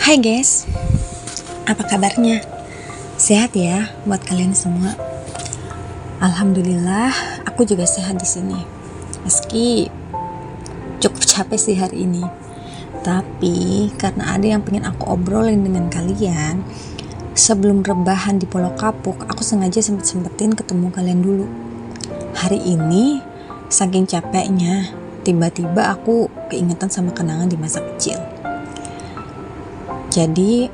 Hai guys, apa kabarnya? Sehat ya buat kalian semua? Alhamdulillah, aku juga sehat di sini. Meski cukup capek sih hari ini. Tapi karena ada yang pengen aku obrolin dengan kalian, sebelum rebahan di Pulau Kapuk, aku sengaja sempetin ketemu kalian dulu. Hari ini, saking capeknya, tiba-tiba aku keingetan sama kenangan di masa kecil. Jadi,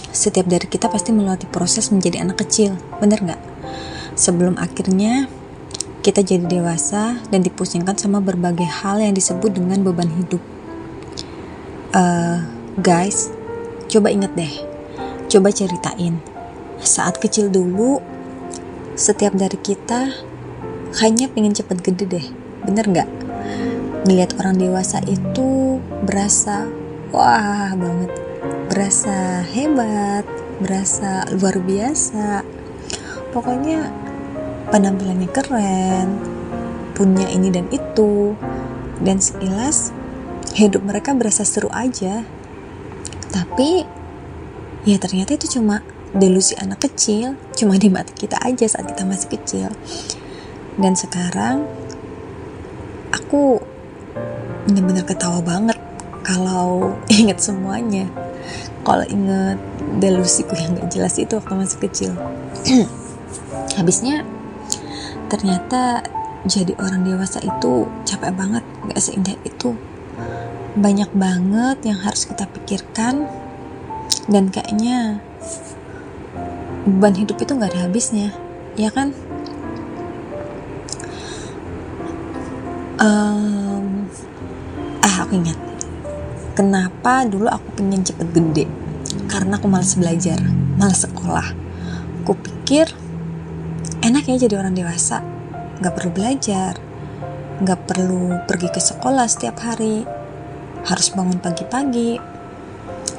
setiap dari kita pasti melewati proses menjadi anak kecil, bener gak? Sebelum akhirnya kita jadi dewasa dan dipusingkan sama berbagai hal yang disebut dengan beban hidup. Guys, coba inget deh, coba ceritain. Saat kecil dulu, setiap dari kita kayaknya pengen cepet gede deh, bener gak? Ngeliat orang dewasa itu berasa wah banget, berasa hebat, berasa luar biasa. Pokoknya penampilannya keren, punya ini dan itu, dan sekilas hidup mereka berasa seru aja. Tapi ya ternyata itu cuma delusi anak kecil, cuma di mata kita aja saat kita masih kecil. Dan sekarang aku bener-bener ketawa banget kalau inget semuanya, kalau inget delusiku yang gak jelas itu waktu masih kecil. Habisnya ternyata jadi orang dewasa itu capek banget, gak seindah itu. Banyak banget yang harus kita pikirkan, dan kayaknya beban hidup itu gak ada habisnya, ya kan? Aku ingat kenapa dulu aku pengen cepet gede, karena aku malas belajar, malas sekolah. Aku pikir enak ya jadi orang dewasa, gak perlu belajar, gak perlu pergi ke sekolah setiap hari, harus bangun pagi-pagi,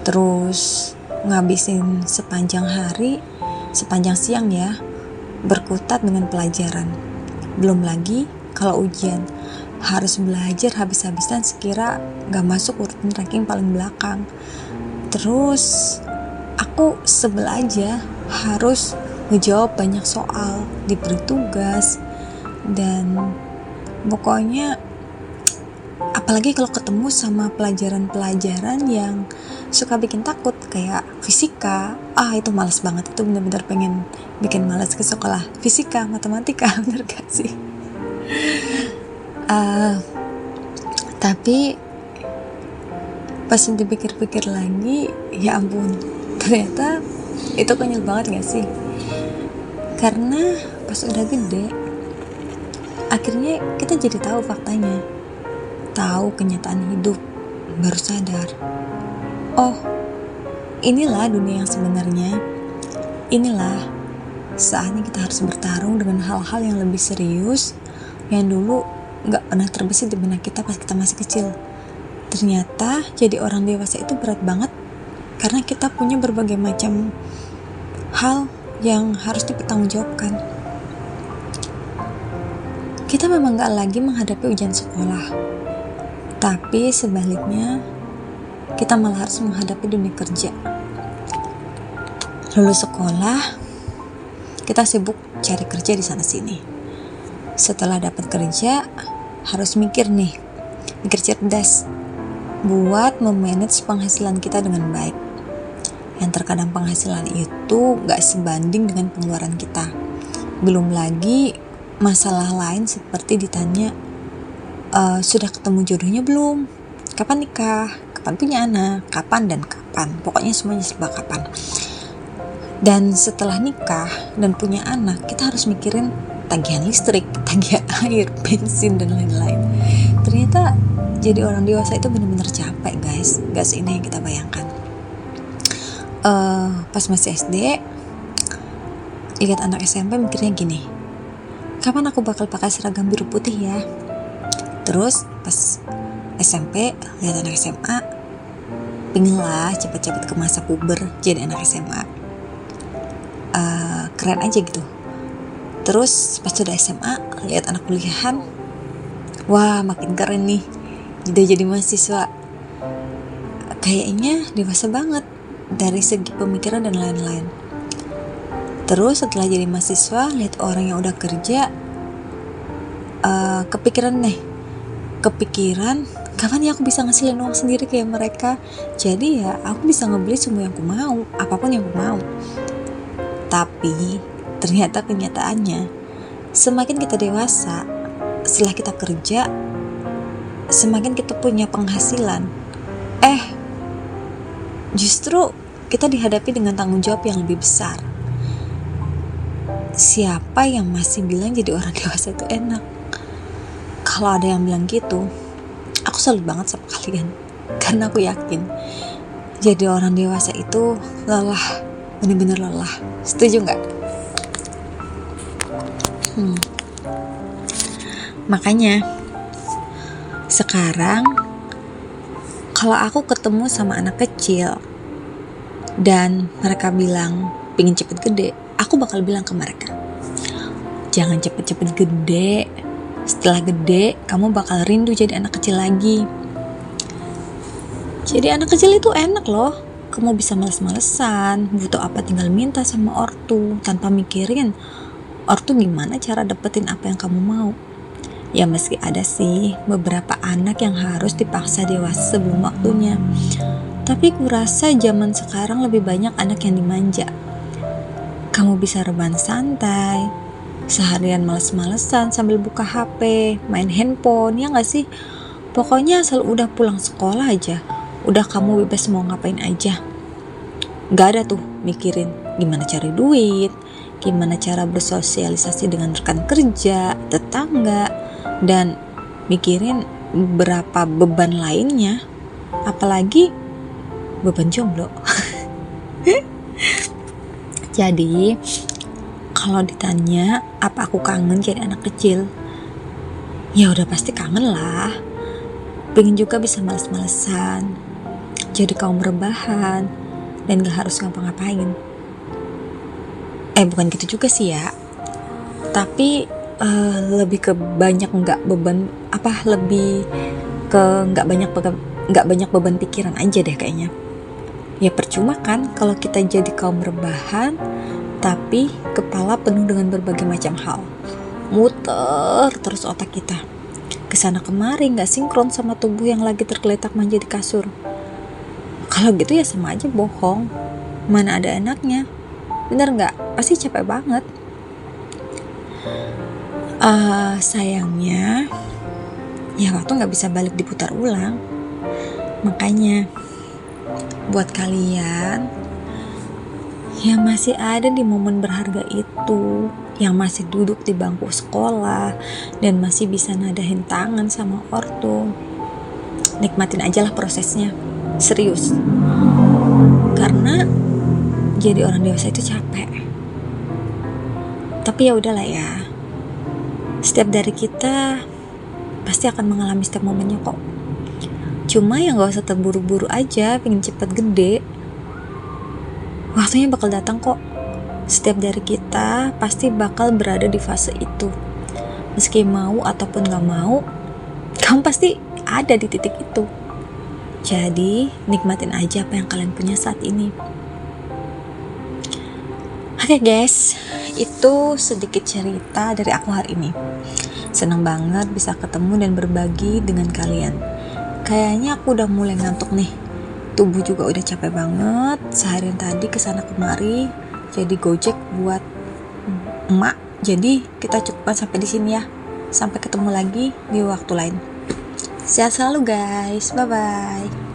terus ngabisin sepanjang hari, sepanjang siang ya, berkutat dengan pelajaran. Belum lagi kalau ujian, harus belajar habis-habisan sekira gak masuk urutan ranking paling belakang. Terus aku sebel aja harus ngejawab banyak soal, diberi tugas, dan pokoknya apalagi kalau ketemu sama pelajaran-pelajaran yang suka bikin takut kayak fisika, itu malas banget, itu benar-benar pengen bikin malas ke sekolah. Fisika, matematika, bener gak sih? Tapi pas dipikir-pikir lagi, ya ampun, ternyata itu konyol banget gak sih? Karena pas udah gede, akhirnya kita jadi tahu faktanya, tahu kenyataan hidup, baru sadar, oh inilah dunia yang sebenarnya, inilah saatnya kita harus bertarung dengan hal-hal yang lebih serius yang dulu gak pernah terbesit di benak kita pas kita masih kecil. Ternyata jadi orang dewasa itu berat banget, karena kita punya berbagai macam hal yang harus dipertanggungjawabkan. Kita memang gak lagi menghadapi ujian sekolah, tapi sebaliknya kita malah harus menghadapi dunia kerja. Lulus sekolah, kita sibuk cari kerja di sana sini. Setelah dapat kerja, harus mikir cerdas buat memanage penghasilan kita dengan baik. Yang terkadang penghasilan itu gak sebanding dengan pengeluaran kita. Belum lagi masalah lain seperti ditanya, sudah ketemu jodohnya belum? Kapan nikah? Kapan punya anak? Kapan dan kapan? Pokoknya semuanya serba kapan. Dan setelah nikah dan punya anak, kita harus mikirin tagihan listrik, tagihan air, bensin, dan lain-lain. Ternyata jadi orang dewasa itu benar-benar capek guys, gak seindah yang kita bayangkan. Pas masih SD, lihat anak SMP mikirnya gini, kapan aku bakal pakai seragam biru putih ya? Terus pas SMP, lihat anak SMA, pengen lah cepet-cepet ke masa puber jadi anak SMA. Keren aja gitu. Terus pas sudah SMA, lihat anak kuliahan, wah makin keren nih, udah jadi mahasiswa. kayaknya dewasa banget dari segi pemikiran dan lain-lain. Terus setelah jadi mahasiswa, lihat orang yang udah kerja, kepikiran kapan ya aku bisa ngasilin uang sendiri kayak mereka. Jadi ya aku bisa ngebeli semua yang aku mau, apapun yang aku mau. Tapi ternyata kenyataannya, semakin kita dewasa, setelah kita kerja, semakin kita punya penghasilan, justru kita dihadapi dengan tanggung jawab yang lebih besar. Siapa yang masih bilang jadi orang dewasa itu enak? Kalau ada yang bilang gitu, aku salut banget sama kalian. Karena aku yakin jadi orang dewasa itu lelah, bener-bener lelah. Setuju gak? Makanya sekarang kalau aku ketemu sama anak kecil dan mereka bilang pengen cepet gede, aku bakal bilang ke mereka, jangan cepet-cepet gede. Setelah gede, kamu bakal rindu jadi anak kecil lagi. Jadi anak kecil itu enak loh. Kamu bisa males-malesan, butuh apa tinggal minta sama ortu, tanpa mikirin ortu gimana cara dapetin apa yang kamu mau. Ya meski ada sih beberapa anak yang harus dipaksa dewasa sebelum waktunya, tapi kurasa zaman sekarang lebih banyak anak yang dimanja. Kamu bisa rebahan santai, seharian males-malesan sambil buka HP, main handphone, ya gak sih? Pokoknya asal udah pulang sekolah aja, udah kamu bebas mau ngapain aja. Gak ada tuh mikirin gimana cari duit, gimana cara bersosialisasi dengan rekan kerja, tetangga, dan mikirin berapa beban lainnya, apalagi beban jomblo. Jadi kalau ditanya apa aku kangen jadi anak kecil, ya udah pasti kangen lah. Pengen juga bisa males-malesan, jadi kaum rebahan, dan gak harus ngapa-ngapain. Bukan gitu juga sih ya, tapi lebih ke banyak lebih ke nggak banyak beban pikiran aja deh kayaknya. Ya percuma kan kalau kita jadi kaum rebahan tapi kepala penuh dengan berbagai macam hal, muter terus otak kita kesana kemari, nggak sinkron sama tubuh yang lagi tergeletak manja di kasur. Kalau gitu ya sama aja bohong, mana ada enaknya, bener nggak? Pasti capek banget. Sayangnya ya waktu nggak bisa balik diputar ulang. Makanya buat kalian yang masih ada di momen berharga itu, yang masih duduk di bangku sekolah dan masih bisa nadahin tangan sama ortu, nikmatin aja lah prosesnya, serius. Karena jadi orang dewasa itu capek. Tapi ya udahlah ya, setiap dari kita pasti akan mengalami setiap momennya kok. Cuma ya gak usah terburu-buru aja pengen cepet gede. Waktunya bakal datang kok. Setiap dari kita pasti bakal berada di fase itu. Meski mau ataupun gak mau, kamu pasti ada di titik itu. Jadi nikmatin aja apa yang kalian punya saat ini. Oke guys, itu sedikit cerita dari aku hari ini. Senang banget bisa ketemu dan berbagi dengan kalian. Kayaknya aku udah mulai ngantuk nih. Tubuh juga udah capek banget. Seharian tadi kesana kemari jadi gojek buat emak. Jadi kita cukupkan sampai di sini ya. Sampai ketemu lagi di waktu lain. Sehat selalu guys. Bye bye.